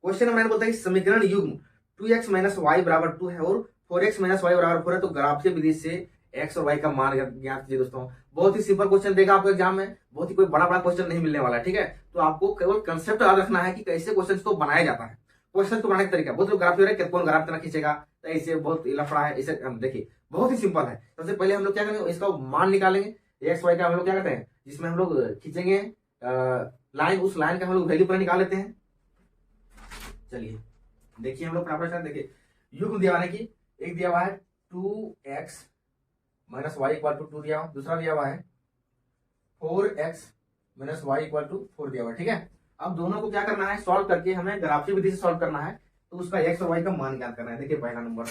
Question number 9 बोलता है कि समीकरण युग्म 2x माइनस वाई बराबर 2 है और 4x माइनस वाई बराबर 4 है, तो ग्राफीय विधि से x और y का मान ज्ञात कीजिए। दोस्तों बहुत ही सिंपल क्वेश्चन देगा आपको एग्जाम में, बहुत ही कोई बड़ा बड़ा क्वेश्चन नहीं मिलने वाला है, ठीक है। तो आपको केवल कंसेप्ट याद रखना है कि कैसे क्वेश्चन को बनाया जाता है। क्वेश्चन को बनाने का तरीका, बहुत लोग ग्राफ कौन ग्राफ तरह खींचेगा, तो ऐसे बहुत लफड़ा है। इसे देखिए बहुत ही सिंपल है। सबसे पहले हम लोग क्या करेंगे, इसका मान निकालेंगे एक्स वाई का। हम लोग क्या करते हैं, जिसमें हम लोग खींचेंगे लाइन, उस लाइन का हम लोग वैल्यू पर निकाल लेते हैं। चलिए देखिए हम लोग फटाफट देखिए, युग्म दिया हुआ है कि एक दिया हुआ है 2x minus Y equal to 2 दिया हुआ, दूसरा दिया हुआ है 4x minus Y equal to 4 दिया हुआ, ठीक है। अब दोनों को क्या करना है, सॉल्व करके हमें ग्राफीय विधि से सॉल्व करना है, तो उसका x और y का मान ज्ञात करना है। देखिए पहला नंबर,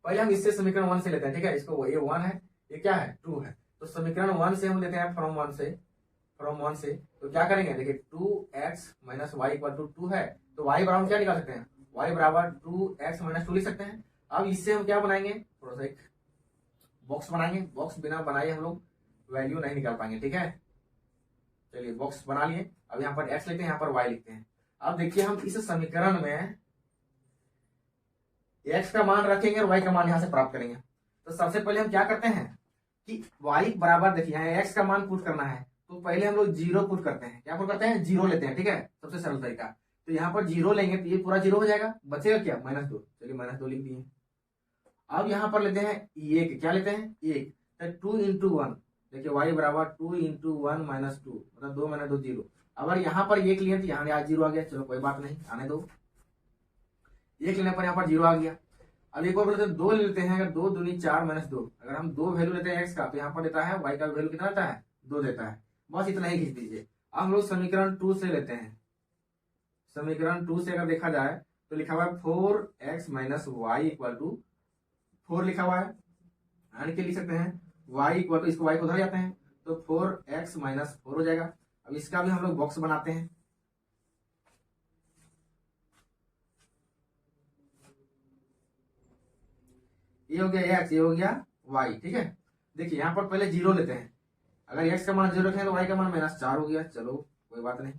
पहले हम इससे समीकरण 1 से लेते हैं, ठीक है। इसको ये 1 है, ये क्या है 2 है, तो समीकरण 1 से हम लेते हैं फ्रॉम 1 से, तो क्या करेंगे देखिए 2x minus Y equal to 2 है, तो y बराबर क्या निकाल सकते हैं, y बराबर 2x माइनस 2 लिख सकते हैं। अब इससे हम क्या बनाएंगे, थोड़ा सा एक बॉक्स बनाएंगे, बॉक्स बिना बनाए हम लोग वैल्यू नहीं निकाल पाएंगे, ठीक है। चलिए बॉक्स बना लिए। अब यहाँ पर x लिखते हैं, यहाँ पर y लिखते हैं। अब देखिए हम इस समीकरण में x का मान रखेंगे और y का मान यहाँ से प्राप्त करेंगे। तो सबसे पहले हम क्या करते हैं कि y बराबर, देखिए यहाँ x का मान पुट करना है, तो पहले हम लोग 0 पुट करते हैं। क्या पुट करते हैं, 0 लेते हैं, ठीक है, सबसे सरल तरीका। तो यहाँ पर 0 लेंगे तो ये पूरा 0 हो जाएगा, बचेगा क्या -2। चलिए -2 लिख दिए। अब यहाँ पर लेते हैं एक, क्या लेते हैं एक, तो 2 इंटू 1, देखिए y बराबर 2 इंटू 1 माइनस 2, मतलब 2 -2 0। अगर यहाँ पर एक लिए तो यहाँ आज 0 आ गया, चलो कोई बात नहीं, आने दो। एक लेने पर यहाँ पर 0 आ गया। अब एक और बोलते हैं 2 लेते हैं, अगर 2 दूनी 4 -2, अगर हम 2 वैल्यू लेते हैं x का, तो यहाँ पर देता है y का वैल्यू कितना देता है, 2 देता है। बस इतना ही खींच दीजिए। अब हम लोग समीकरण 2 से लेते हैं। समीकरण 2 से अगर देखा जाए तो लिखा हुआ है 4x minus Y equal to 4 लिखा हुआ है, यानी कि लिख सकते हैं y इक्वल टू, इसको y को उधर जाते हैं तो 4x माइनस 4 हो जाएगा। अब इसका भी हम लोग बॉक्स बनाते हैं। ये हो गया x, ये हो गया y, ठीक है। देखिए यहाँ पर पहले 0 लेते हैं, अगर x का मान 0 रखें तो y का मान -4 हो गया, चलो कोई बात नहीं।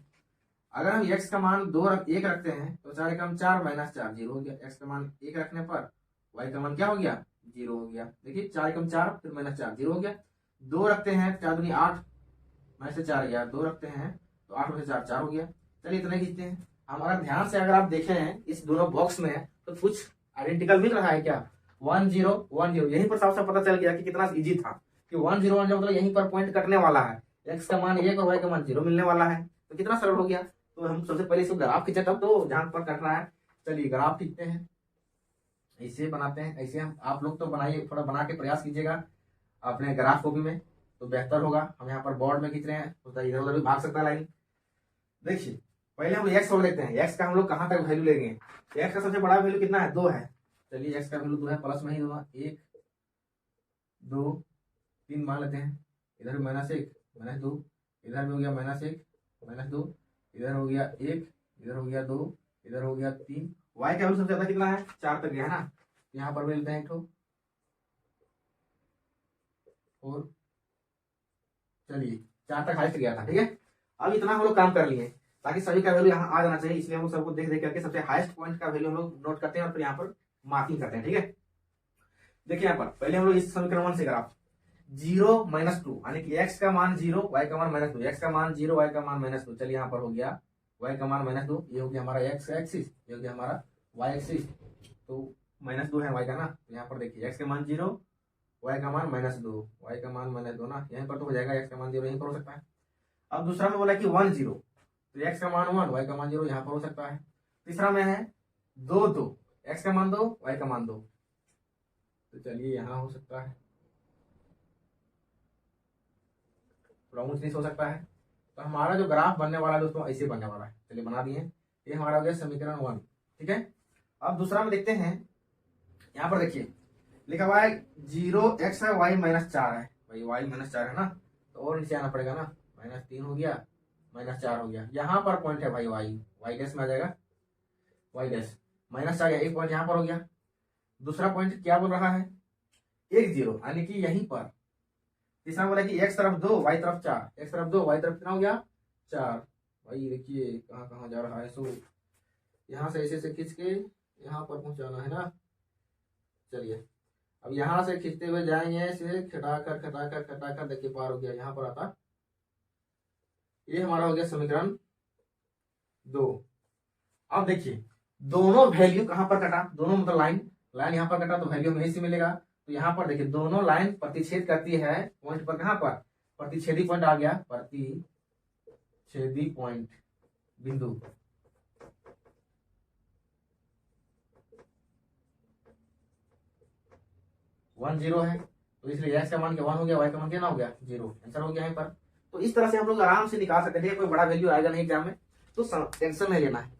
अगर हम x का मान 1 रखते हैं तो 4 एकम 4 -4 0 हो गया। x का मान 1 रखने पर y का मान क्या हो गया, 0 हो गया। देखिए 4 एकम 4 फिर -4 0 हो गया। 2 रखते हैं, 4 दूनी 8 में से 4 गया, 2 रखते हैं तो 8 में से 4 4 हो गया। चलिए इतना खींचते हैं हम। अगर ध्यान से अगर आप देखें इस दोनों बॉक्स में, तो कुछ आइडेंटिकल मिल रहा है क्या, 1 0 1 0। यहीं पर साफ साफ पता चल गया कि कितना इजी था कि 1 0 1 0, मतलब यहीं पर पॉइंट कटने वाला है, x का मान 1 और y का मान 0 मिलने वाला है, तो कितना सरल हो गया। तो हम सबसे पहले इसको ग्राफ खींचे, तब तो जहां पर कट रहा है। चलिए ग्राफ खींचते हैं, ऐसे बनाते हैं। ऐसे हम, आप लोग तो बनाइए, थोड़ा बना के प्रयास कीजिएगा अपने ग्राफ कॉपी में, तो बेहतर होगा। हम यहाँ पर बोर्ड में खींच रहे हैं, तो इधर उधर भी भाग सकता है लाइन। देखिए पहले हम x को लेते हैं, x का हम लोग कहाँ तक वैल्यू लेंगे, x का सबसे बड़ा वैल्यू कितना है, 2 है। चलिए x का वैल्यू 2 है, प्लस में ही होगा 1 2 3 मान लेते हैं। इधर -1 -2, इधर भी हो गया -1 -2, इधर हो गया 1, इधर हो गया 2, इधर हो गया 3। y का वैल्यू सबसे ज्यादा कितना है, 4 तक गया है ना, यहाँ पर मिलते हैं एक ठो 4। चलिए 4 तक हाइस्ट गया था, ठीक है। अब इतना हम लोग काम कर लिए, ताकि सभी का वैल्यू यहाँ आ जाना चाहिए, इसलिए हम लोग सबको देख देख करके सबसे हाईएस्ट पॉइंट का वैल्यू हम लोग नोट करते हैं और फिर यहाँ पर मार्किंग करते हैं, ठीक है। देखिए यहाँ पर पहले हम लोग इस समीकरण 1 से ग्राफ 0 -2, यानी कि x का मान 0 y का मान -2, x का मान 0 y का मान -2। चलिए यहाँ पर हो गया y का मान -2, ये हो गया हमारा x एक्सिस, ये हो गया हमारा y एक्सिस, तो -2 है y का ना। तो यहाँ पर देखिए x का मान 0 y का मान -2, y का मान -2 ना, यहीं पर तो हो जाएगा, x का मान 0 यहीं पर हो सकता है। अब दूसरा में बोला कि 1 0, तो x का मान 1 y का मान 0 यहाँ पर हो सकता है। तीसरा में है 2 2, x का मान 2 y का मान 2, तो चलिए यहाँ हो सकता है, थोड़ा ऊंच नीच हो सकता है। तो हमारा जो ग्राफ बनने वाला है दोस्तों, ऐसे बनने वाला है। चलिए बना दिए, ये हमारा हो गया समीकरण 1, ठीक है। अब दूसरा में देखते हैं, यहाँ पर देखिए लिखा हुआ है 0x है, y -4 है, भाई y -4 है ना, तो और नीचे आना पड़ेगा ना, -3 हो गया, -4 हो गया। यहाँ पर पॉइंट है भाई y डैश में आ जाएगा, y डैश -4 गया, एक पॉइंट यहाँ पर हो गया। दूसरा पॉइंट क्या बोल रहा है, 1 0, यानी कि यहीं पर। तीसरा बोला कि x तरफ 2 y तरफ 4, x तरफ 2 y तरफ कितना हो गया 4। भाई देखिए कहाँ कहाँ जा रहा है, सो यहाँ से ऐसे खींच के यहाँ पर पहुंचाना है ना। चलिए अब यहाँ से खींचते हुए जाएंगे, ऐसे खटाकर खटाकर खटाकर, देखिए पार हो गया, यहाँ पर आता। ये हमारा हो गया समीकरण 2। अब देखिए दोनों वैल्यू कहां पर कटा, दोनों मतलब लाइन लाइन यहाँ पर कटा तो वैल्यू में इसी मिलेगा। तो यहाँ पर देखिए दोनों लाइन प्रतिच्छेद करती है पॉइंट पर, कहां पर, प्रतिच्छेदी पॉइंट आ गया, प्रतिच्छेदी पॉइंट बिंदु। वन जीरो है तो इसलिए x का मान क्या 1 हो गया, y का मान क्या ना हो गया 0, आंसर हो गया यहाँ पर। तो इस तरह से हम लोग आराम से निकाल सकते हैं, कोई बड़ा वैल्यू आएगा नहीं एग्जाम में, तो टेंशन नहीं लेना है।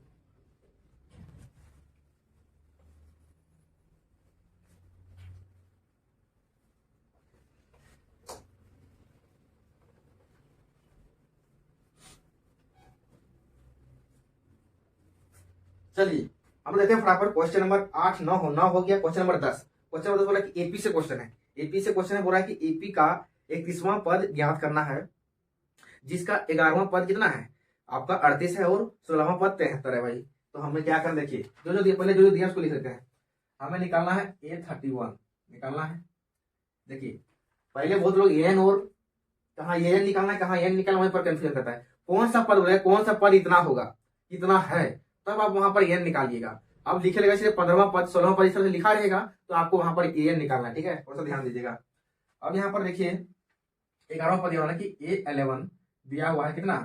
चलिए हम लेते हैं फटाफट क्वेश्चन नंबर 8 9 हो गया। क्वेश्चन नंबर 10, क्वेश्चन नंबर 10 बोला कि एपी से क्वेश्चन है, एपी से क्वेश्चन है, बोला है कि एपी का 31वां पद ज्ञात करना है, जिसका 11वां पद कितना है आपका 38 है और 16वां पद 73 है भाई। तो हमें क्या करना, देखिए जो जो पहले जो दिया उसको लिख लेते हैं। हमें निकालना है A31 निकालना है। देखिए पहले बहुत लोग एन और कहाँ एन निकालना है कहाँ एन निकालना, वहीं पर कंफ्यूजन करता है। कौन सा पद बोले, कौन सा पद इतना होगा, इतना है, तब आप वहां पर एन निकालिएगा। अब लिखे रहेगा सिर्फ 15वां पद 16वां पद इस तरह से लिखा रहेगा, तो आपको वहां पर एन निकालना है, ठीक है, थोड़ा सा ध्यान दीजिएगा। अब यहाँ पर देखिए 11वां पद दिया कि A11 दिया हुआ है कितना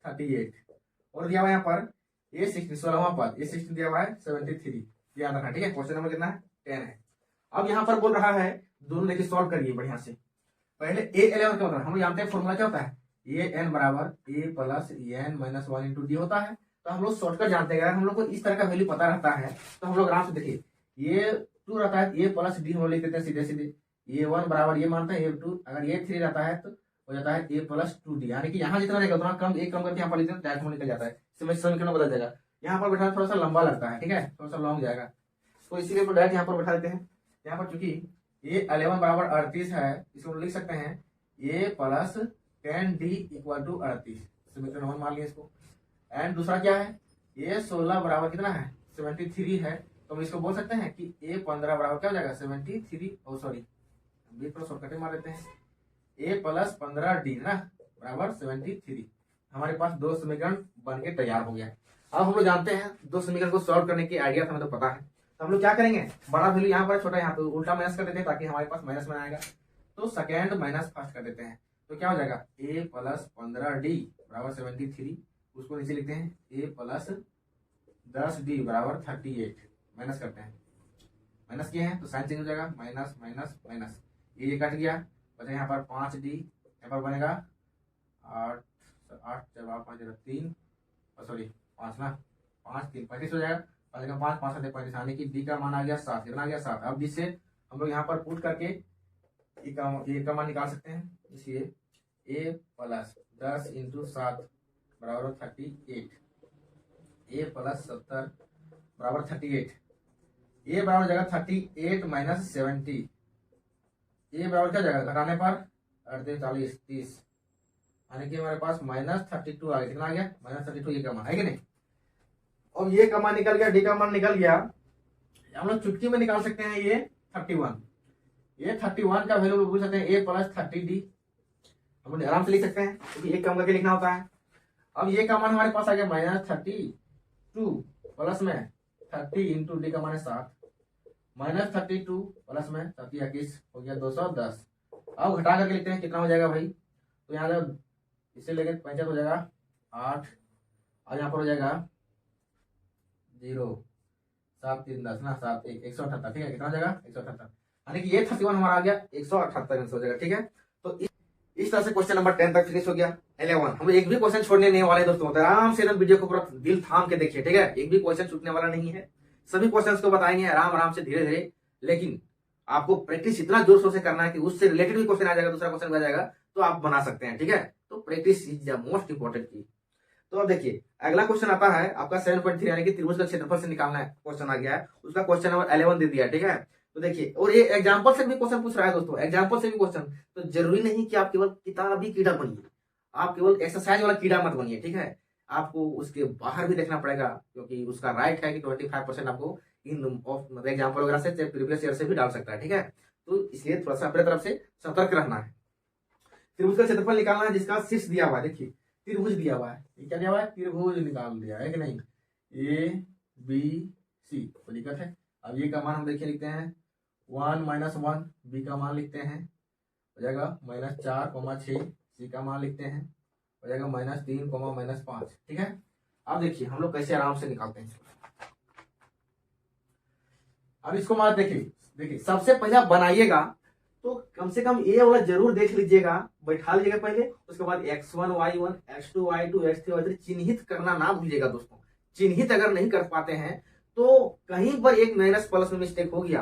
38 और दिया हुआ यहाँ पर A16 16वां पद A16 दिया हुआ है 73, याद रखना, ठीक है। क्वेश्चन नंबर कितना है 10 है। अब यहाँ पर बोल रहा है दोनों देखिए सॉल्व करिए बढ़िया से। पहले A11 क्या होता है, हम जानते हैं फॉर्मूला क्या होता है, AN बराबर A plus N minus 1 into D होता है। तो हम लोग शॉर्टकट जानते हैं, अगर हम लोग को इस तरह का वैल्यू पता रहता है तो हम लोग आराम से देखिए, ये 2 रहता है A प्लस डी हम लोग लिख देते हैं सीधे सीधे, A1 बराबर ये मानते हैं A2, अगर A3 रहता है तो हो जाता है A प्लस 2D, यानी कि यहाँ जितना रहेगा उतना कम, एक कम करके यहाँ पर लिखते हैं डायरेक्ट निकल जाता है, समीकरण बदल जाएगा। यहाँ पर बैठाना थोड़ा सा लंबा लगता है, ठीक है, थोड़ा सा लॉन्ग जाएगा, तो इसीलिए डायरेक्ट यहाँ पर बैठा देते हैं। यहाँ पर चूंकि A11 बराबर 38 है, इसको लिख सकते हैं A plus 10D equal to 38, समीकरण 1 मान लिया इसको। एंड दूसरा क्या है A16 बराबर कितना है 73 है, तो हम इसको बोल सकते हैं कि A15 बराबर क्या हो जाएगा 73, ओ सॉरी बीच पर शॉर्टकट मार देते हैं, A प्लस 15D ना बराबर 73। हमारे पास दो समीकरण बन के तैयार हो गया। अब हम लोग जानते हैं दो समीकरण को सॉल्व करने की आइडिया हमें तो पता है, तो हम लोग क्या करेंगे, बड़ा वैल्यू यहाँ पर छोटा यहाँ, तो उल्टा माइनस कर देते हैं ताकि हमारे पास माइनस में आएगा। तो सेकेंड माइनस फर्स्ट कर देते हैं, तो क्या हो जाएगा A प्लस 15D बराबर 73, उसको नीचे लिखते हैं A प्लस 10D बराबर 38, माइनस करते हैं, माइनस किए हैं तो साइन चेंज हो जाएगा, माइनस माइनस माइनस, ये कट गया, बचा यहाँ पर 5D, यहाँ पर बनेगा 8 8 जब 5 3 सॉरी 5 ना 5 3 35 हो जाएगा, 5 का 5 5 35, यानी कि डी का मान आ गया 7, कितना आ गया 7। अब जिससे हम लोग यहाँ पर पुट करके ए का मान निकाल सकते हैं, इसलिए A प्लस 10 इंटू 7 बराबर 38, A प्लस 70 बराबर 38, A बराबर जाएगा 38 माइनस 70, A बराबर क्या जाएगा घटाने पर 48 30, यानी कि हमारे पास माइनस 32 आ गया, कितना आ गया माइनस 32, ये का मान है कि नहीं। अब ये का मान निकल गया, डी का मान निकल गया, हम लोग चुटकी में निकाल सकते हैं ये 31, ये 31 का वैल्यू पूछ सकते हैं A प्लस 30D, हम लोग आराम से लिख सकते हैं क्योंकि एक कम करके लिखना होता है। अब ये का मान हमारे पास आ गया माइनस 32 प्लस में 30 इंटू डी का मान 7, माइनस 32 प्लस में 31 हो गया 210। अब घटा करके लिखते हैं कितना हो जाएगा भाई, तो यहाँ जब इसे लेके 65 हो जाएगा 8, और यहाँ पर हो जाएगा 0 7 3 10 ना 7 1 178, ठीक है, कितना हो जाएगा 178, यानी कि ये 31 हमारा आ गया 178 हो जाएगा, ठीक है। तो इस तरह से क्वेश्चन नंबर 10 तक फिनिश हो गया। 11 हम एक भी क्वेश्चन छोड़ने नहीं वाले दोस्तों, आराम से वीडियो को पूरा दिल थाम के देखिए, ठीक है, एक भी क्वेश्चन छूटने वाला नहीं है, सभी क्वेश्चंस को बताएंगे आराम आराम से धीरे धीरे, लेकिन आपको प्रैक्टिस इतना जोर शोर से करना है कि उससे रिलेटेड भी क्वेश्चन आ जाएगा, दूसरा क्वेश्चन आ जाएगा तो आप बना सकते हैं, ठीक है। तो practice is the most important की। तो अब देखिए अगला क्वेश्चन आता है आपका 7.3 यानी कि त्रिभुज का क्षेत्रफल से निकालना है, क्वेश्चन आ गया है, उसका क्वेश्चन नंबर 11 दे दिया, ठीक है। तो देखिए और ये एग्जाम्पल से भी क्वेश्चन पूछ रहा है दोस्तों, एग्जाम्पल से भी क्वेश्चन, तो जरूरी नहीं कि आप केवल किताबी कीड़ा बनिए, आप केवल एक्सरसाइज वाला कीड़ा मत बनिए, ठीक है। आपको उसके बाहर भी देखना पड़ेगा, क्योंकि उसका राइट है कि 25% आपको इन मतलब एग्जाम्पल वगैरह से प्रीवियस ईयर से भी डाल सकता है, ठीक है। तो इसलिए थोड़ा सा अपने तरफ से सतर्क रहना है। त्रिभुज का क्षेत्रफल निकालना है जिसका शीर्ष दिया हुआ है, देखिए त्रिभुज दिया हुआ है, ये क्या दिया हुआ है, त्रिभुज निकाल दिया है कि नहीं, ए बी सी, कोई दिक्कत है। अब ये का मान हम देखिए लिखते हैं 1 - 1, बी का मान लिखते हैं, हो जाएगा -4, 6, सी का मान लिखते हैं, हो जाएगा -3, -5, ठीक है। अब देखिए हम लोग कैसे आराम से निकालते हैं। अब इसको मान देखिए सबसे पहले आप बनाइएगा तो कम से कम ये वाला जरूर देख लीजिएगा, बैठा लीजिएगा पहले, उसके बाद x1 y1 x2 y2 x3 y3 चिन्हित करना ना भूलिएगा दोस्तों। चिन्हित अगर नहीं कर पाते हैं तो कहीं पर एक माइनस प्लस में मिस्टेक हो गया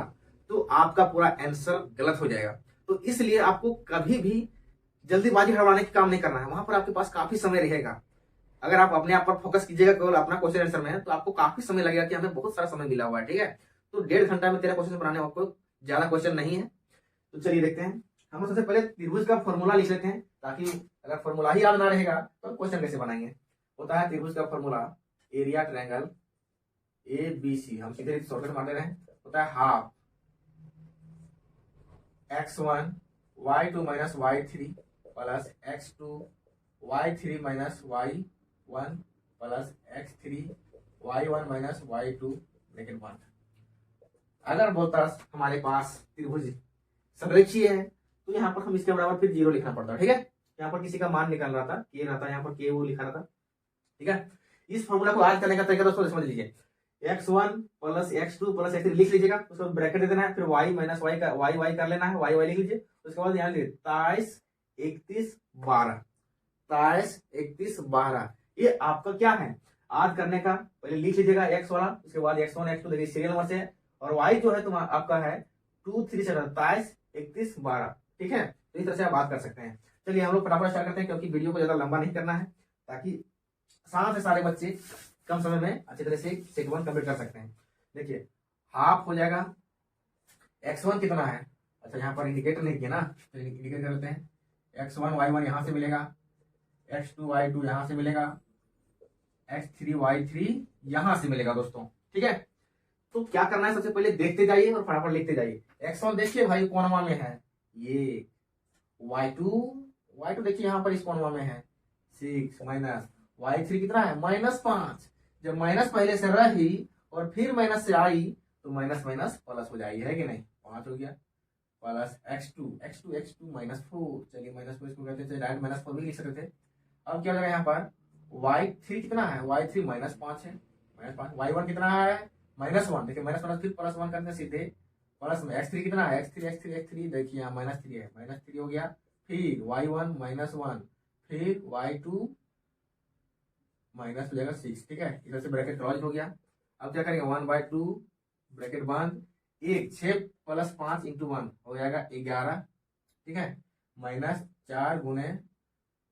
तो आपका पूरा आंसर गलत हो जाएगा। तो इसलिए आपको कभी भी जल्दीबाजी हड़बड़ाने का काम नहीं करना है, वहां पर आपके पास काफी समय रहेगा। अगर आप अपने आप पर फोकस कीजिएगा केवल अपना क्वेश्चन आंसर में तो आपको काफी समय लगेगा कि हमें बहुत सारा समय मिला हुआ है, ठीक है। तो 1.5 घंटा में 13 क्वेश्चन बनाने में आपको ज्यादा क्वेश्चन नहीं है। तो चलिए देखते हैं, हम सबसे पहले त्रिभुज का फॉर्मूला लिख लेते हैं, ताकि अगर फॉर्मूला ही याद ना रहेगा तो क्वेश्चन कैसे बनाएंगे। होता है त्रिभुज का formula area triangle A B C, हम सीधे शॉर्टकट मार दे रहे हैं, होता है half x1 y2 - y3 plus x2 y3 - y1 plus x3 y1 - y2 लेकिन 1। अगर बोलता हमारे पास त्रिभुज समरेखीय है तो यहाँ पर हम इसके बराबर फिर 0 लिखना पड़ता है, ठीक है। यहाँ पर किसी का मान निकाल रहा था, के रहा था, यहाँ पर के वो लिखा रहा था, ठीक है। इस फॉर्मूला को आज करने का तरीका दोस्तों समझ लीजिए, x1 + x2 + x3 लिख लीजिएगा, उसके बाद ब्रैकेट दे देना है, फिर y - y का y कर लेना है, y लिख लीजिए। उसके बाद यहाँ लिखिए 23 31 12, 23 31 12, ये आपका क्या है आज करने का। पहले लिख लीजिएगा x वाला, उसके बाद x1 x2 देखिए सीरियल नंबर से है, और y जो है तुम्हारा आपका है 2 3 27 31 12, ठीक है। तो इस तरह से आप बात कर सकते हैं। चलिए हम लोग फटाफट स्टार्ट करते हैं, क्योंकि वीडियो को ज्यादा लंबा नहीं करना है, ताकि साथ से सारे बच्चे कम समय में अच्छी तरह से सेट 1 कंप्लीट कर सकते हैं। देखिए हाफ हो जाएगा, x1 कितना है, अच्छा यहाँ पर इंडिकेटर नहीं किया ना, तो इंडिकेट कर लेते हैं, x1 y1 यहाँ से मिलेगा, x2 y2 यहाँ से मिलेगा, x3 y3 यहाँ से मिलेगा दोस्तों, ठीक है। तो क्या करना है, सबसे पहले देखते जाइए और फटाफट लिखते जाइए। x1 देखिए भाई कोणमा में है ये, y2 देखिए यहाँ पर इस कोणमा में है 6 माइनस y3 कितना है -5। जब माइनस पहले से रही और फिर माइनस से आई तो माइनस माइनस प्लस हो जाएगी, है कि नहीं, 5 हो गया, प्लस x2 -4, चलिए -4 इसको कहते थे, डायरेक्ट -4 भी लिख सकते थे। अब क्या हो जाएगा यहाँ पर y3 कितना है, y3 -5 है, -5, y1 कितना है -1, देखिए -1 फिर +1 करते सीधे, प्लस में x3 कितना है, x3 देखिए यहाँ -3 है, -3 हो गया, फिर y1 -1, फिर y2 माइनस हो जाएगा 6, ठीक है। इधर से ब्रैकेट क्लोज हो गया। अब क्या करेंगे 1/2 ब्रैकेट बंद, 6 + 5 × 1 हो जाएगा 11, ठीक है, -4 गुने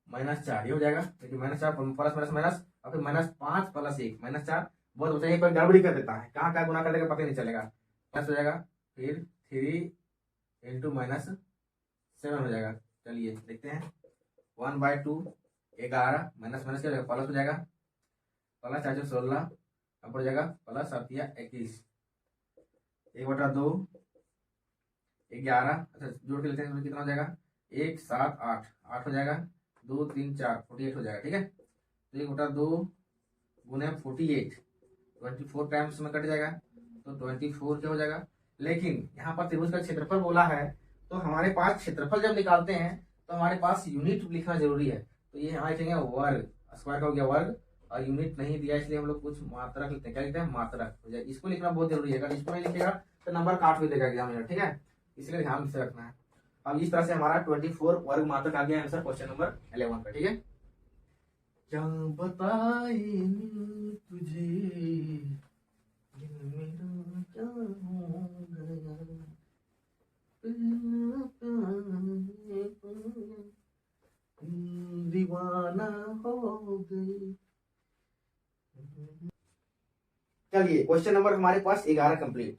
-4 ये हो जाएगा, देखिए -4 प्लस माइनस माइनस, और फिर -5 + 1 -4। बहुत बच्चा यहीं पर गड़बड़ी कर देता है, कहाँ गुना कर देगा पता नहीं चलेगा, प्लस हो जाएगा, फिर 3 × -7 हो जाएगा। चलिए देखते हैं 1/2 11 माइनस माइनस क्या हो जाएगा, प्लस हो जाएगा, प्लस 4 16, अब हो जाएगा प्लस 7 21, 1/2 11, अच्छा जोड़ के लेते हैं कितना हो जाएगा, 1 7 8 8 हो जाएगा, 2 3 4 48 हो जाएगा, ठीक है। तो 1/2 गुने 48 24 टाइम्स में कट जाएगा, तो 24 क्या हो जाएगा। लेकिन यहाँ पर त्रिभुज का क्षेत्रफल बोला है, तो हमारे पास क्षेत्रफल जब निकालते हैं तो हमारे पास यूनिट लिखना जरूरी है। तो ये यहाँ लिखेंगे वर्ग, स्क्वायर का हो गया वर्ग, और यूनिट नहीं दिया इसलिए हम लोग कुछ मात्रक लिखते हैं, क्या लिखते हैं मात्रक, हो जाए। इसको लिखना बहुत जरूरी है, अगर इसको नहीं लिखेगा तो नंबर काट भी देगा एग्जामिनर, ठीक है, इसलिए ध्यान से रखना है। अब इस तरह से हमारा 24 वर्ग मात्रक आ गया आंसर क्वेश्चन नंबर 11 का, ठीक है। क्या बताए तुझे मेरा क्या हो गया, दीवाना हो गई। चलिए क्वेश्चन नंबर हमारे पास 11 कंप्लीट,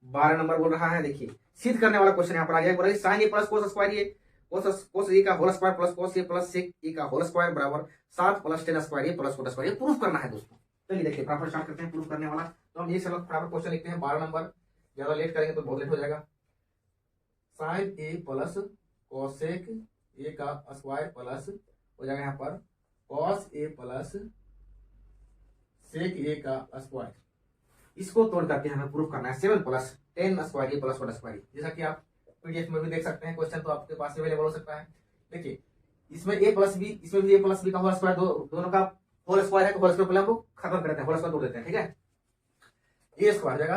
12 नंबर बोल रहा है। देखिए सिद्ध करने वाला क्वेश्चन यहाँ पर आ गया, sign A plus cos square ए कोस ए का होल स्क्वायर प्लस कोस ए प्लस सेक ए का होल स्क्वायर बराबर 7 plus ten square A plus cot square, ये प्रूफ करना है दोस्तों। चलिए देखिए फटाफट स्टार्ट करते हैं प्रूफ करने वाला। तो हम ये चलो फटाफट क्वेश्चन लिखते हैं 12 नंबर, ज्यादा लेट करेंगे तो बहुत लेट हो जाएगा। Sine A plus cosec A का स्क्वायर प्लस हो जाएगा यहाँ पर कॉस ए प्लस सेक ए का स्क्वायर, इसको तोड़ करके हमें प्रूफ करना है 7 plus 10 square A plus cot square. जैसा कि आप पीडीएफ में भी देख सकते हैं, क्वेश्चन तो आपके पास अवेलेबल हो सकता है। देखिए इसमें ए प्लस बी, इसमें भी ए प्लस बी का होल स्क्वायर, दोनों का होल स्क्वायर है, तो होल स्क्वायर पहले हम लोग खत्म करते हैं, होल स्क्वायर तोड़ देते हैं, ठीक है। ए स्क्वायर हो जाएगा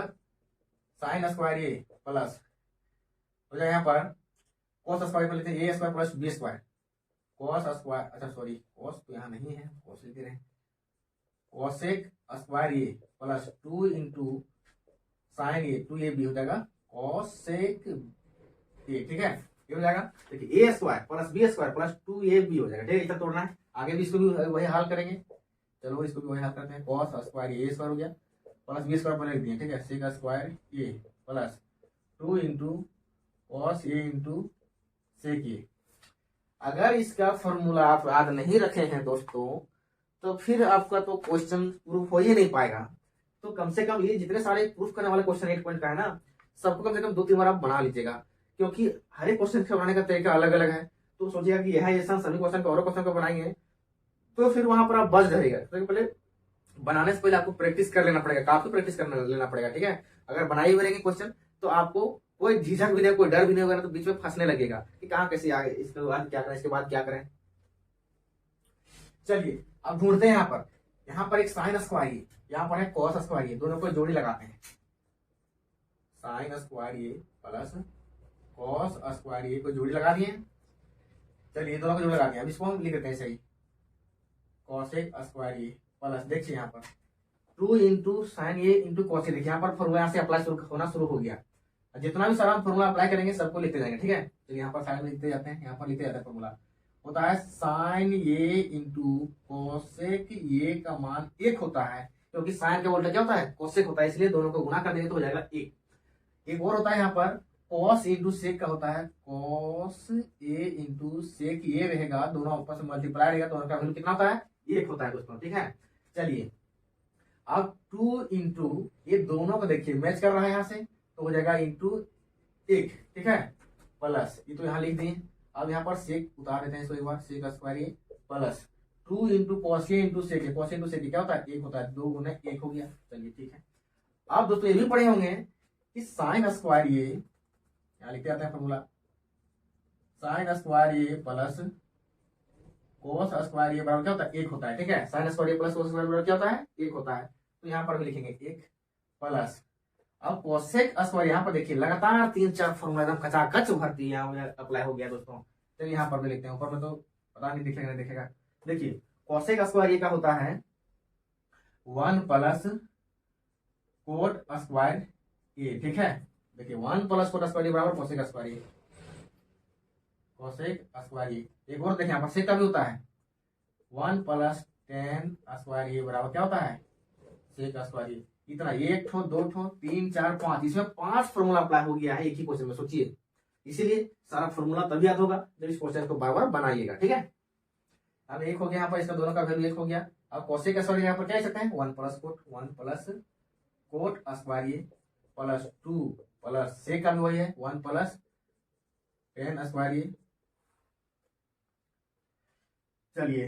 साइन स्क्वायर ए प्लस हो जाएगा यहाँ पर कॉस स्क्वायर पर लेते हैं A square plus B square, cos square, अच्छा सॉरी कॉस तो यहाँ नहीं है, कॉस लिख दे रहे हैं, cosec square A plus 2 into sine A 2ab हो जाएगा कॉसेक ए, ठीक है। ये हो जाएगा देखिए A square plus B square plus 2ab हो जाएगा, ठीक है। इतना तोड़ना है, आगे भी इसको भी वही हाल करेंगे। चलो इसको भी वही हाल करते हैं, कॉस स्क्वायर ए स्क्वायर हो गया प्लस बी स्क्वायर पर लिख दिए, ठीक है, sec square A plus 2 into cos A into सेक ए। अगर इसका फॉर्मूला आप याद नहीं रखे हैं दोस्तों, तो फिर आपका तो क्वेश्चन प्रूफ हो ही नहीं पाएगा। तो कम से कम ये जितने सारे प्रूफ करने वाले क्वेश्चन 8 पॉइंट का है ना, सबको कम से कम 2-3 बार आप बना लीजिएगा, क्योंकि हर एक क्वेश्चन के बनाने का तरीका अलग अलग है। तो सोचिएगा कि यह ऐसा सभी क्वेश्चन को और क्वेश्चन को बनाएंगे तो फिर वहां पर आप बच जाएगा। तो पहले बनाने से पहले आपको प्रैक्टिस कर लेना पड़ेगा, काफी प्रैक्टिस कर लेना पड़ेगा, ठीक है। अगर बनाए हुए रहेंगे क्वेश्चन तो आपको कोई झिझक भी नहीं, कोई डर भी नहीं होगा, तो बीच में फंसने लगेगा कि कहाँ कैसे आगे, इसके बाद क्या करें, इसके बाद क्या करें। चलिए अब ढूंढते हैं यहाँ पर एक साइन स्क्वायर, यहाँ पर है कॉस स्क्वायर, दोनों को जोड़ी लगाते हैं। Sine square plus cos square को जोड़ी लगा दिए। चलिए दोनों को जोड़ी लगा दिए, अब इसको हम लिख देते हैं सही, कॉसेक स्क्वायर प्लस देखिए यहाँ पर 2 into sine A into cos ए। देखिए यहाँ पर फॉर्मूला से अप्लाई होना शुरू हो गया, जितना भी सारा हम फॉर्मूला अप्लाई करेंगे सबको लिखते जाएंगे, ठीक है। तो यहाँ पर साइन में लिखते जाते हैं, यहाँ पर लिखते जाते हैं, फॉर्मूला होता है sine A into cosec A का मान 1 होता है, क्योंकि साइन का उल्टा क्या होता है, कोसेक होता है, इसलिए दोनों को गुना कर देंगे तो हो जाएगा 1। एक और होता है यहाँ पर कॉस इंटू सेक का होता है कॉस ए इंटू सेक ए रहेगा, दोनों आपस में मल्टीप्लाई रहेगा, दोनों का वैल्यू कितना होता है, 1 होता है दोस्तों, ठीक है। चलिए अब 2 इंटू ये दोनों को देखिए मैच कर रहा है यहाँ से, तो हो जाएगा इंटू 1, ठीक है, प्लस ये तो यहाँ लिख दिए। अब यहाँ पर सेक उतार देते हैं इसको एक बार, sec square plus 2 into cos A into sec, cos into sec क्या होता है, 1 होता है, 2 गुना 1 हो गया। चलिए ठीक है। अब दोस्तों ये भी पढ़े होंगे कि साइन स्क्वायर यहाँ लिखते जाते हैं formula, sine square plus cos square बराबर क्या होता है, 1 होता है, ठीक है। Sine square plus cos square बराबर क्या होता है, 1 होता है, तो यहाँ पर भी लिखेंगे 1 प्लस। अब कोसेक स्क्वायर यहाँ पर देखिए लगातार 3-4 फॉर्मूला एकदम कचाकच भर दिए, यहाँ अप्लाई हो गया दोस्तों। चलिए यहाँ पर भी लिखते हैं, ऊपर में तो पता नहीं दिखेगा नहीं दिखेगा। देखिए कोसेक स्क्वायर का होता है 1 प्लस कोट स्क्वायर ए, ठीक है। देखिए 1 प्लस कोट स्क्वायर बराबर कोसेक स्क्वायर, कोसेक स्क्वायर। एक और देखिए यहाँ पर सेक का भी होता है 1 प्लस टेन स्क्वायर बराबर क्या होता है, सेक स्क्वायर। इतना 1 ठो 2 ठो 3 4 5, इसमें 5 फॉर्मूला अप्लाई हो गया है एक ही क्वेश्चन में, सोचिए। इसीलिए सारा फॉर्मूला तभी याद होगा जब इस क्वेश्चन को बार बार बनाइएगा, ठीक है। अब 1 हो गया यहाँ पर, इसका दोनों का वैल्यू 1 हो गया। अब कोसेक स्क्वायर यहाँ पर क्या लिख सकते हैं, 1 plus cot square plus 2 plus sec का भी वही है 1 प्लस टेन स्क्वायर। चलिए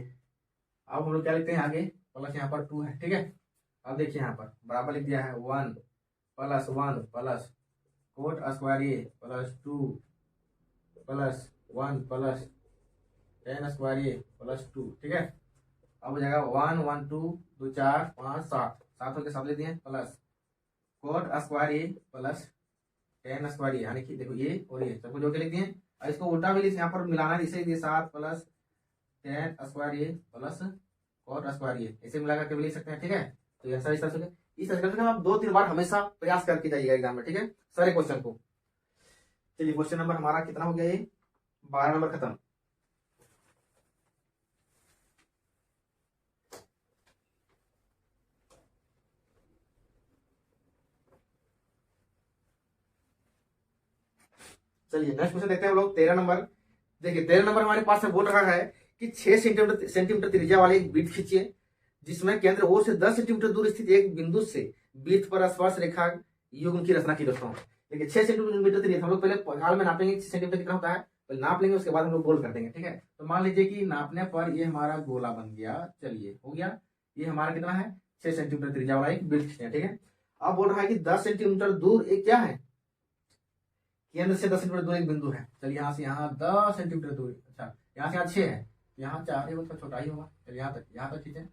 अब हम लोग क्या लिखते हैं आगे, प्लस यहाँ पर 2 है, ठीक है। अब देखिए यहाँ पर बराबर लिख दिया है 1 plus cot square plus 2 plus 1 plus ten square plus 2, ठीक है। अब हो जाएगा 1 1 2 2 4 5 7 7 होकर 7 ले दिए plus cot square plus ten square, यानी कि देखो ये और ये सबको जोड़ के लिख दिए। और इसको उल्टा भी यहाँ पर मिलाना है, इसे दिए 7 plus ten square plus cot square, इसे मिला करके भी लिख सकते हैं, ठीक है। तो ये सारी तरह इस तरह से आप 2-3 बार हमेशा प्रयास करके जाइएगा एग्जाम में, ठीक है, सारे क्वेश्चन को। चलिए क्वेश्चन नंबर हमारा कितना हो गया, ये 12 नंबर खत्म। चलिए नेक्स्ट क्वेश्चन देखते हैं हम लोग 13 नंबर। देखिए 13 नंबर हमारे पास में बोल रहा है कि 6 सेंटीमीटर त्रिज्या वाले एक वृत्त खींचिए जिसमें केंद्र O से 10 सेंटीमीटर दूर स्थित एक बिंदु से वृत्त पर स्पर्श रेखा युग्म की रचना की दोस्तों। देखिए 6 सेंटीमीटर त्रिज्या, हम लोग पहले हाल में नापेंगे 6 सेंटीमीटर कितना होता है, पहले नाप लेंगे, उसके बाद हम लोग गोल कर देंगे। ठीक है, तो मान लीजिए कि नापने पर ये हमारा गोला बन गया। चलिए हो गया, ये हमारा कितना है 6 सेंटीमीटर त्रिज्या वाला एक वृत्त खींचना। ठीक है, अब बोल रहा है कि 10 सेंटीमीटर दूर एक क्या है, केंद्र से 10 सेंटीमीटर दूर एक बिंदु है। चलिए यहाँ से यहाँ 10 सेंटीमीटर दूर, अच्छा यहाँ से यहाँ 6 है, यहाँ 4 है, वो तो छोटा ही होगा। चलिए यहाँ तक खींचे,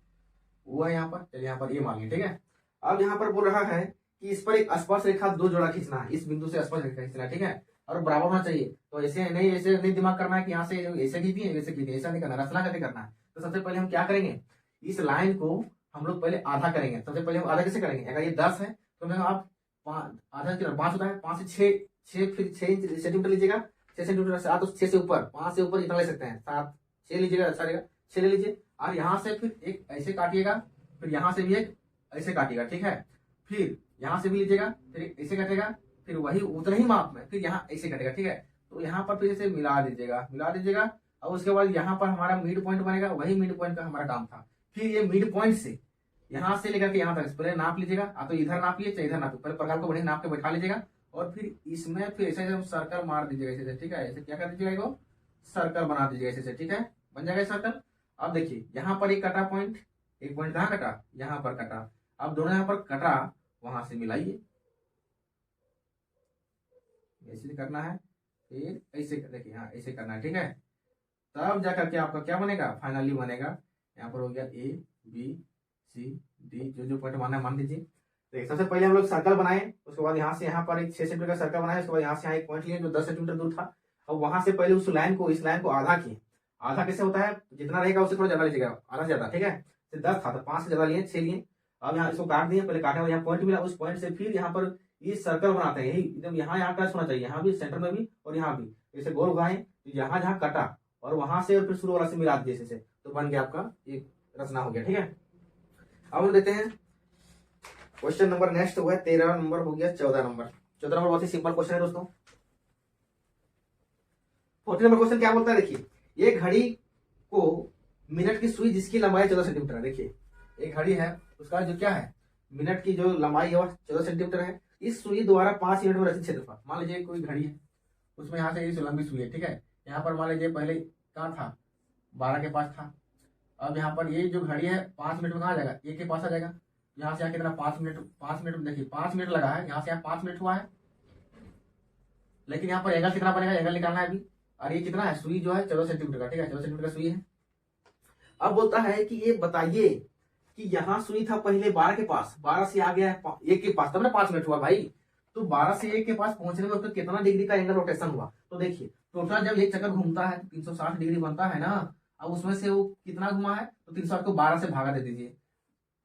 वो है यहाँ पर। चलिए यहाँ पर ये मान लिया। ठीक है, अब यहाँ पर बोल रहा है कि इस पर एक स्पर्श रेखा 2 जोड़ा खींचना है, इस बिंदु से स्पर्श रेखा खींचना है। ठीक है, और बराबर होना चाहिए। तो ऐसे नहीं दिमाग करना है कि यहाँ से ऐसे खींचिए वैसे खींचिए, ऐसा नहीं करना, रचना करके करना है। तो सबसे पहले हम क्या करेंगे, इस लाइन को हम लोग पहले आधा करेंगे। सबसे पहले हम आधा कैसे करेंगे, अगर ये 10 है तो आप आधा 5 होता है, 5 से 6 फिर 6 सेंटीमीटर लीजिएगा, 6 सेंटीमीटर से 6 से ऊपर, 5 से ऊपर इतना ले सकते हैं, 7 6 लीजिएगा, अच्छा रहेगा, 6 ले लीजिए। और यहाँ से फिर एक ऐसे काटिएगा, फिर यहाँ से भी एक ऐसे काटिएगा। ठीक है, फिर यहाँ से भी लीजिएगा, फिर ऐसे कटेगा, फिर वही उतना ही माप में फिर यहाँ ऐसे कटेगा। ठीक है, तो यहाँ पर फिर इसे मिला दीजिएगा और उसके बाद यहाँ पर हमारा मिड पॉइंट बनेगा, वही मिड पॉइंट का हमारा काम था। फिर ये मिड पॉइंट से यहाँ से लेकर के यहाँ तक पहले नाप लीजिएगा, तो इधर नापिए चाहे इधर नापिए, पहले प्रकार को बढ़िया नाप के बैठा लीजिएगा और फिर इसमें फिर ऐसे सर्कल मार दीजिएगा ऐसे। ठीक है, ऐसे क्या कर दीजिएगा, इसको सर्कल बना दीजिएगा ऐसे। ठीक है, बन जाएगा सर्कल। अब देखिए यहाँ पर एक कटा पॉइंट, एक पॉइंट कहाँ कटा, यहाँ पर कटा। अब दोनों यहाँ पर कटा, वहां से मिलाइए, ऐसे करना है, फिर ऐसे देखिए यहाँ ऐसे करना है। ठीक है, तब जाकर के आपका क्या बनेगा, फाइनली बनेगा। यहाँ पर हो गया A B C D, जो पॉइंट मानना है मान लीजिए। देखिए सबसे पहले हम लोग सर्कल बनाए, उसके बाद यहाँ से यहाँ पर एक 6 सेंटीमीटर का सर्कल बनाया, उसके बाद यहाँ से यहाँ एक पॉइंट लिए जो 10 सेंटीमीटर दूर था। अब वहां से पहले उस लाइन को, इस लाइन को आधा किए। आधा कैसे होता है, जितना रहेगा उससे थोड़ा ज्यादा लीजिएगा, आधा से ज्यादा। ठीक है, 10 था तो 5 से ज्यादा लिए, 6 लिए। अब यहाँ इसको काट दिए, पहले काटने में यहाँ पॉइंट मिला, उस पॉइंट से फिर यहाँ पर ये सर्कल बनाते हैं, यही एकदम यहाँ टच होना चाहिए, यहाँ भी सेंटर में भी और यहाँ भी ऐसे गोल घुमाए, यहाँ जहाँ कटा और वहां से और फिर शुरू वाला से मिला दिए ऐसे, तो बन गया आपका एक रचना हो गया। ठीक है, अब हम देते हैं क्वेश्चन नंबर नेक्स्ट हुआ 13 नंबर हो गया 14 नंबर। 14 नंबर बहुत ही सिंपल क्वेश्चन है दोस्तों। 14 नंबर क्वेश्चन क्या बोलता है, देखिए ये घड़ी को मिनट की सुई जिसकी लंबाई 14 सेंटीमीटर है। देखिए एक घड़ी है, उसका जो क्या है, मिनट की जो लंबाई है वह 14 सेंटीमीटर है। इस सुई द्वारा 5 मिनट में रचित क्षेत्रफल, मान लीजिए कोई घड़ी है, उसमें यहाँ से लंबी सुई है। ठीक है, यहाँ पर मान लीजिए पहले कहाँ था, 12 के पास था। अब यहाँ पर ये जो घड़ी है 5 मिनट में कहाँ जाएगा, 1 के पास आ जाएगा। यहाँ से यहाँ कितना 5 मिनट में देखिए 5 मिनट लगा है, यहाँ से यहाँ 5 मिनट हुआ है। लेकिन यहाँ पर एंगल कितना बनेगा, एंगल निकालना है अभी। और ये कितना है, सुई जो है 14 सेंटीमीटर का। ठीक है, 14 सेंटीमीटर का सुई है। अब बोलता है कि ये बताइए कि यहाँ सुई था पहले 12 के पास, 12 से आ गया है 1 के पास, तब ना 5 मिनट हुआ भाई। तो 12 से 1 के पास पहुंचने में उसका कितना डिग्री का एंगल रोटेशन हुआ। तो देखिए टोटल जब एक चक्कर घूमता है तो 360 डिग्री बनता है ना। अब उसमें से वो कितना घुमा है, तो 360 को 12 से भागा दे दीजिए,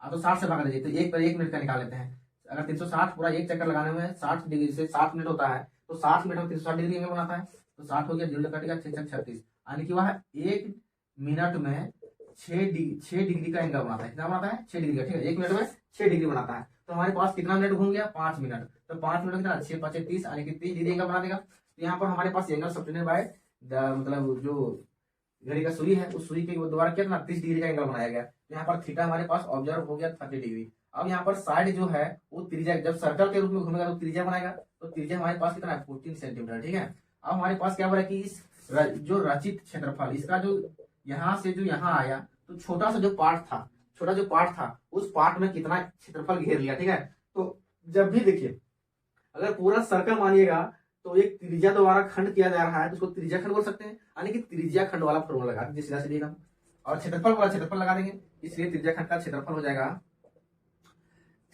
तो 60 से भागा दीजिए, तो 1 पर 1 मिनट का निकाल लेते हैं। अगर 360 पूरा एक चक्कर लगाने में 60 डिग्री से 60 मिनट होता है, तो 60 मिनट में 360 डिग्री एंगल बनाता है। तो 60 हो गया, 0 कटेगा, 6 36, यानी कि वह 1 मिनट में 6 डिग्री का एंगल बनाता है। कितना बनाता है, 6 डिग्री का। ठीक है, 1 मिनट में 6 डिग्री बनाता है। तो हमारे पास कितना मिनट घूम गया, 5 मिनट। तो 5 मिनट कितना, 6 5 30, यानी कि 30 डिग्री एंगल बना देगा। तो यहाँ पर हमारे पास एंगल सब्टेंडेड बाय मतलब जो घड़ी का सुई है, उस सुई के द्वारा कितना 30 डिग्री का एंगल बनाया गया। यहाँ पर थीटा हमारे पास ऑब्जर्व हो गया 30 डिग्री। अब यहाँ पर साइड जो है वो त्रिज्या, जब सर्कल के रूप में घूमेगा तो त्रिज्या बनाएगा। तो त्रिज्या हमारे पास कितना है, 14 सेंटीमीटर। ठीक है, अब हमारे पास क्या बोला कि इस जो रचित क्षेत्रफल, इसका जो यहाँ से जो यहाँ आया, तो छोटा सा जो पार्ट था, उस पार्ट में कितना क्षेत्रफल घेर लिया। ठीक है, तो जब भी देखिए अगर पूरा सर्कल मानिएगा तो एक त्रिज्या द्वारा खंड किया जा रहा है, तो उसको त्रिज्या खंड बोल सकते हैं, यानी कि त्रिज्या खंड वाला फॉर्मूला लगा दीजिए सीधा सीधा, और क्षेत्रफल वाला क्षेत्रफल लगा देंगे। इसलिए त्रिज्या खंड का क्षेत्रफल हो जाएगा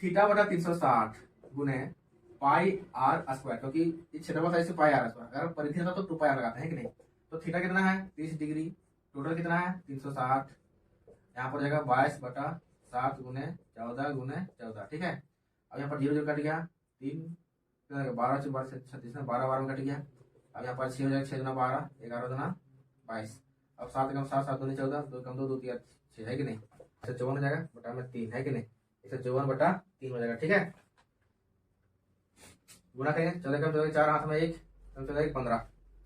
थीटा बटा 360 गुने पाई आर स्क्वायर, क्योंकि इस क्षेत्रफल था, इसे पाई आर स्क्वायर। अगर परिधि होता तो 2 पाई आर लगाते हैं कि नहीं। तो थीटा कितना है, 30 डिग्री, टोटल कितना है 360, यहाँ पर जाएगा 22 बटा 7 गुने 14 गुने 14। ठीक है, अब यहाँ पर 0 कट गया, 3 12 से 36 में 12 12 कट गया। अब यहाँ पर 6 हो जाएगा, 6 दुना 12, 11 दुना 22। अब 7 कम 7 7 दूनी 14, 2 कम 2 2 3 6 है कि नहीं। 54 हो जाएगा बटा में 3 है कि नहीं, 154 बटा 3 हो जाएगा। ठीक है, गुना करेंगे, 14 कम 14 4 हाथ में 1 कम 14 15।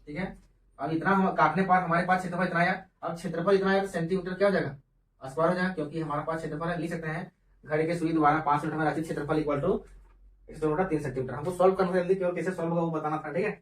ठीक है, अब इतना हम काटने पर हमारे पास क्षेत्रफल इतना आया, अब क्षेत्रफल इतना आया तो सेंटीमीटर क्या हो जाएगा, स्क्वायर हो जाएगा, क्योंकि हमारे पास क्षेत्रफल है, लिख सकते हैं घड़ी के सुई द्वारा 5 मिनट में राशि क्षेत्रफल इक्वल टू 100 3 सेंटीमीटर। हमको सॉल्व करना था जल्दी, केवल कैसे सॉल्व होगा वो बताना था, ठीक है।